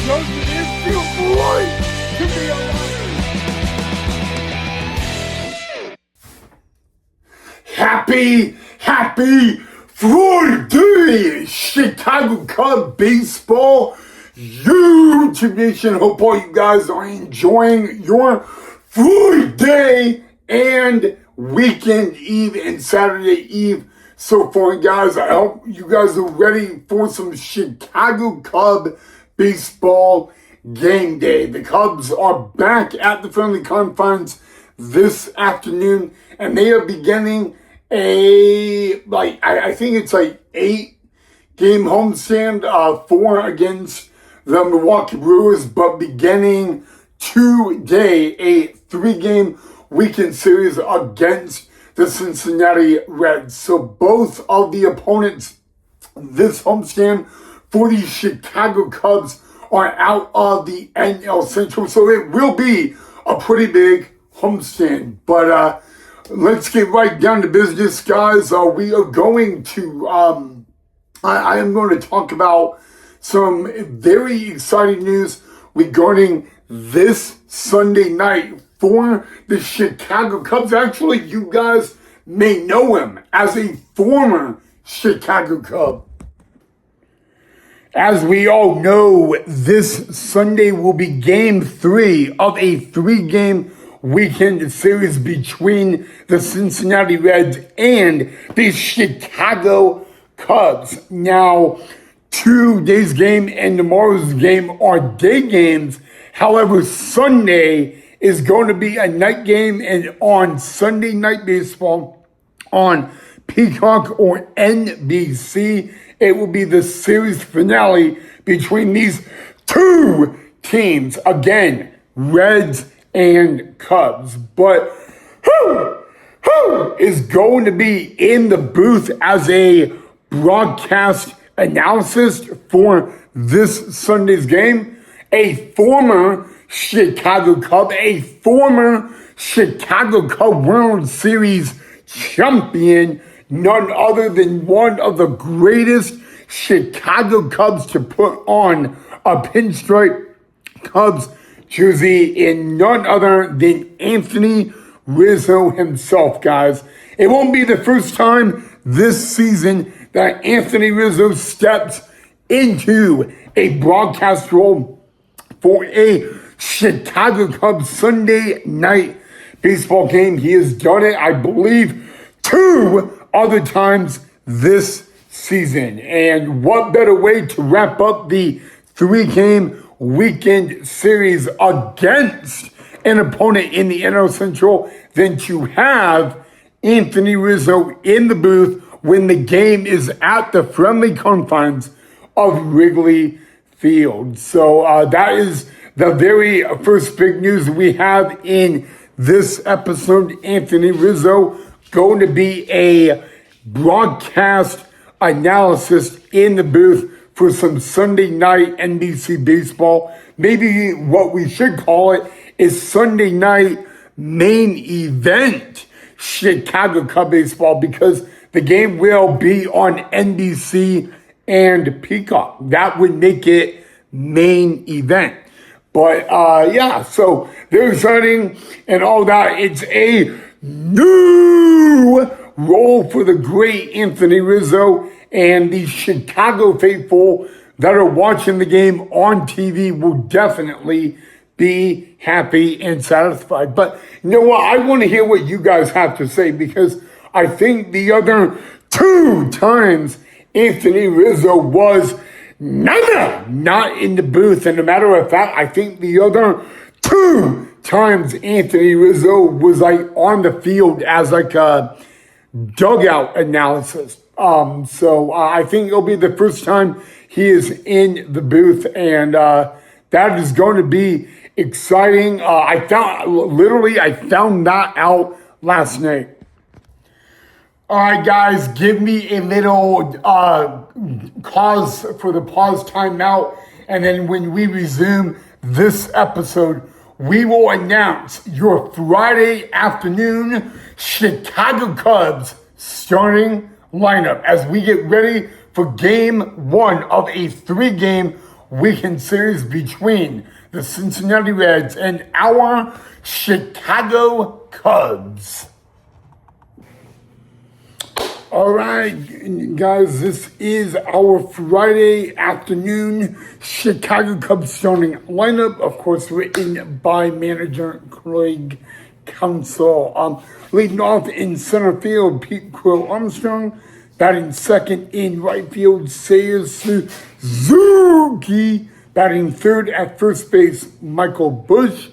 Jones, it is too bright to be alive. Happy Friday, Chicago Cubs baseball YouTube Nation. Hope all you guys are enjoying your Friday and weekend eve and Saturday eve so far, guys. I hope you guys are ready for some Chicago Cub baseball game day. The Cubs are back at the friendly confines this afternoon, and they are beginning I think it's 8-game homestand, 4 against the Milwaukee Brewers, but beginning today, a 3-game weekend series against the Cincinnati Reds. So both of the opponents this homestand for the Chicago Cubs are out of the NL Central, so it will be a pretty big homestand. But let's get right down to business, guys. We are going to, I am going to talk about some very exciting news regarding this Sunday night for the Chicago Cubs. Actually, you guys may know him as a former Chicago Cub. As we all know, this Sunday will be Game 3 of a 3-game weekend series between the Cincinnati Reds and the Chicago Cubs. Now, today's game and tomorrow's game are day games. However, Sunday is going to be a night game, and on Sunday Night Baseball on Peacock or NBC, it will be the series finale between these two teams. Again, Reds and Cubs. But who is going to be in the booth as a broadcast analyst for this Sunday's game? A former Chicago Cub, a former Chicago Cub World Series champion, none other than one of the greatest Chicago Cubs to put on a pinstripe Cubs jersey, and none other than Anthony Rizzo himself, guys. It won't be the first time this season that Anthony Rizzo steps into a broadcast role for a Chicago Cubs Sunday night baseball game. He has done it, I believe, 2 other times this season. And what better way to wrap up the 3-game weekend series against an opponent in the NL Central than to have Anthony Rizzo in the booth when the game is at the friendly confines of Wrigley Field. So that is the very first big news we have in this episode. Anthony Rizzo going to be a broadcast analyst in the booth for some Sunday night NBC baseball. Maybe what we should call it is Sunday night main event Chicago Cub baseball, because the game will be on NBC and Peacock. That would make it main event. But yeah, so they're exciting and all that. It's a new role for the great Anthony Rizzo, and the Chicago faithful that are watching the game on TV will definitely be happy and satisfied. But you know what? I want to hear what you guys have to say, because I think the other 2 times Anthony Rizzo was not in the booth. And a matter of fact, I think the other 2 times Anthony Rizzo was on the field as a dugout analysis. So I think it'll be the first time he is in the booth, and that is going to be exciting. I found that out last night. All right, guys, give me a little pause for the pause timeout, and then when we resume this episode, we will announce your Friday afternoon Chicago Cubs starting lineup as we get ready for Game 1 of a 3-game weekend series between the Cincinnati Reds and our Chicago Cubs. All right, guys, this is our Friday afternoon Chicago Cubs starting lineup, of course, written by manager Craig Counsell. Leading off in center field, Pete Crow Armstrong. Batting second in right field, Seiya Suzuki. Batting third at first base, Michael Busch.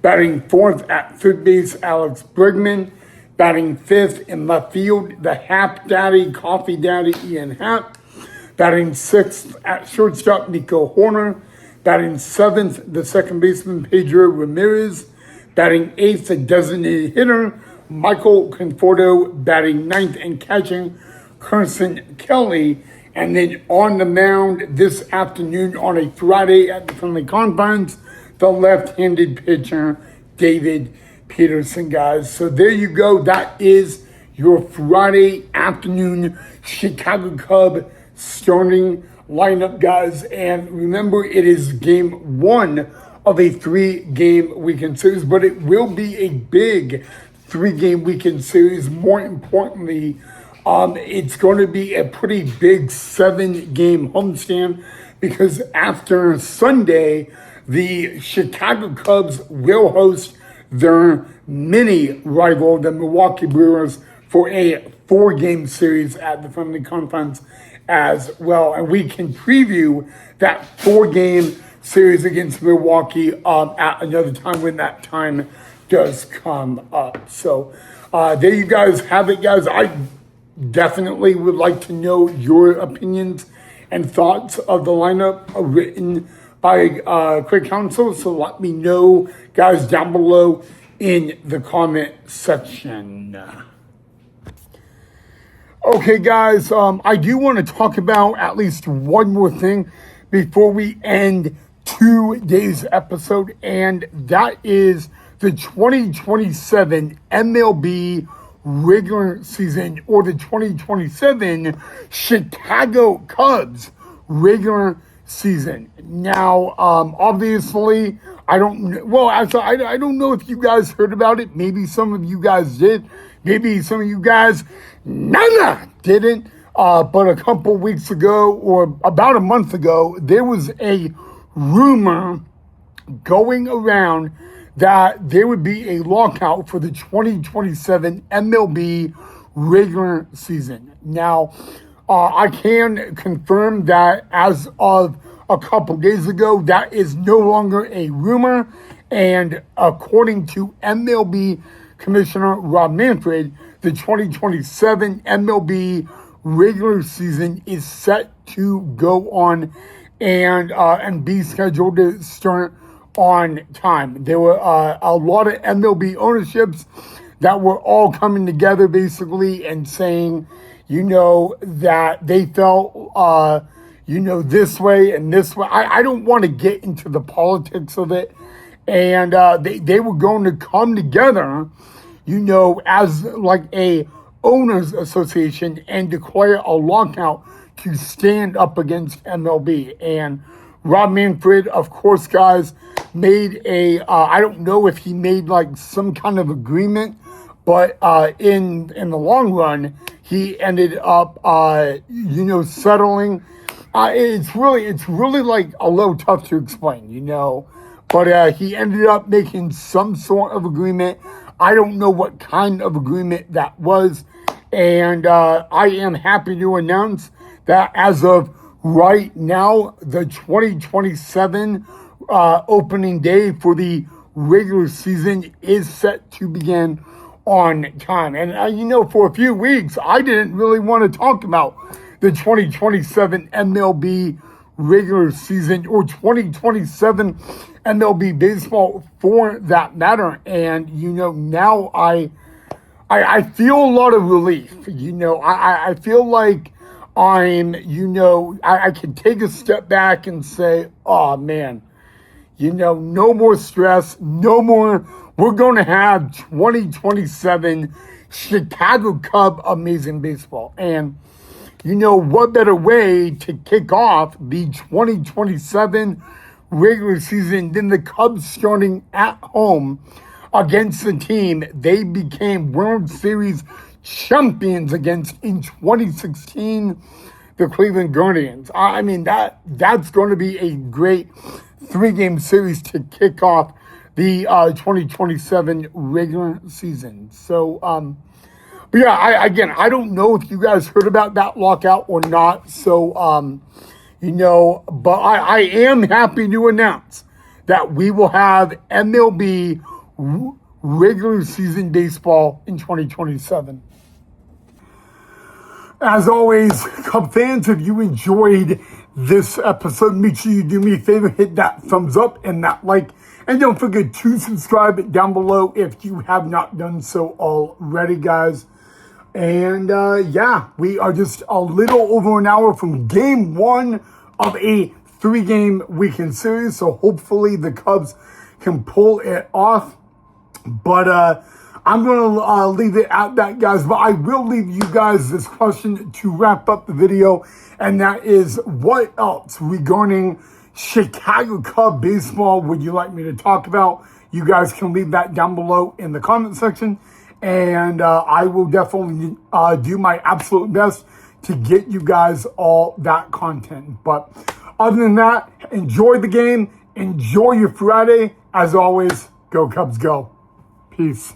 Batting fourth at third base, Alex Bregman. Batting fifth in left field, the Hap Daddy, Coffee Daddy, Ian Happ. Batting sixth at shortstop, Nico Hoerner. Batting seventh, the second baseman, Pedro Ramirez. Batting eighth, the designated hitter, Michael Conforto. Batting ninth and catching, Carson Kelly. And then on the mound this afternoon on a Friday at the Friendly Confines, the left-handed pitcher, David Peterson, guys. So there you go. That is your Friday afternoon Chicago Cub starting lineup, guys. And remember, it is game one of a 3-game weekend series, but it will be a big 3-game weekend series. More importantly, it's going to be a pretty big 7-game homestand, because after Sunday, the Chicago Cubs will host their mini rival, the Milwaukee Brewers, for a 4-game series at the Friendly Confines as well. And we can preview that 4-game series against Milwaukee at another time when that time does come up. So there you guys have it, guys. I definitely would like to know your opinions and thoughts of the lineup written by Craig Counsell. So let me know, guys, down below in the comment section. Okay, guys, I do want to talk about at least one more thing before we end today's episode, and that is the 2027 MLB regular season, or the 2027 Chicago Cubs regular season. Now, obviously, I don't know if you guys heard about it. Maybe some of you guys did. Maybe some of you guys didn't. But a couple weeks ago, or about a month ago, there was a rumor going around that there would be a lockout for the 2027 MLB regular season. Now, I can confirm that as of a couple days ago, that is no longer a rumor. And according to MLB Commissioner Rob Manfred, the 2027 MLB regular season is set to go on and be scheduled to start on time. There were a lot of MLB ownerships that were all coming together basically and saying, that they felt, this way and this way. I don't want to get into the politics of it. And they were going to come together, as like a owners association and declare a lockout to stand up against MLB. And Rob Manfred, of course, guys, made I don't know if he made like some kind of agreement, but in the long run, he ended up, settling. It's really like a little tough to explain, but he ended up making some sort of agreement. I don't know what kind of agreement that was. And I am happy to announce that as of right now, the 2027 opening day for the regular season is set to begin on time. And, for a few weeks, I didn't really want to talk about the 2027 MLB regular season or 2027 MLB baseball for that matter. And, now I feel a lot of relief. I feel like I can take a step back and say, oh man, no more stress, no more. We're going to have 2027 Chicago Cub amazing baseball. And, what better way to kick off the 2027 regular season than the Cubs starting at home against the team they became World Series champions against in 2016, the Cleveland Guardians. I mean, that's going to be a great three-game series to kick off the 2027 regular season. So, but yeah, I don't know if you guys heard about that lockout or not. So, but I am happy to announce that we will have MLB regular season baseball in 2027. As always, Cub fans, if you enjoyed this episode, make sure you do me a favor, hit that thumbs up and that like. And don't forget to subscribe down below if you have not done so already, guys. And we are just a little over an hour from game one of a three-game weekend series. So hopefully the Cubs can pull it off. But I'm going to leave it at that, guys. But I will leave you guys this question to wrap up the video. And that is, what else regarding Chicago Cub baseball would you like me to talk about? You guys can leave that down below in the comment section. And I will definitely do my absolute best to get you guys all that content. But other than that, enjoy the game. Enjoy your Friday. As always, go Cubs, go. Peace.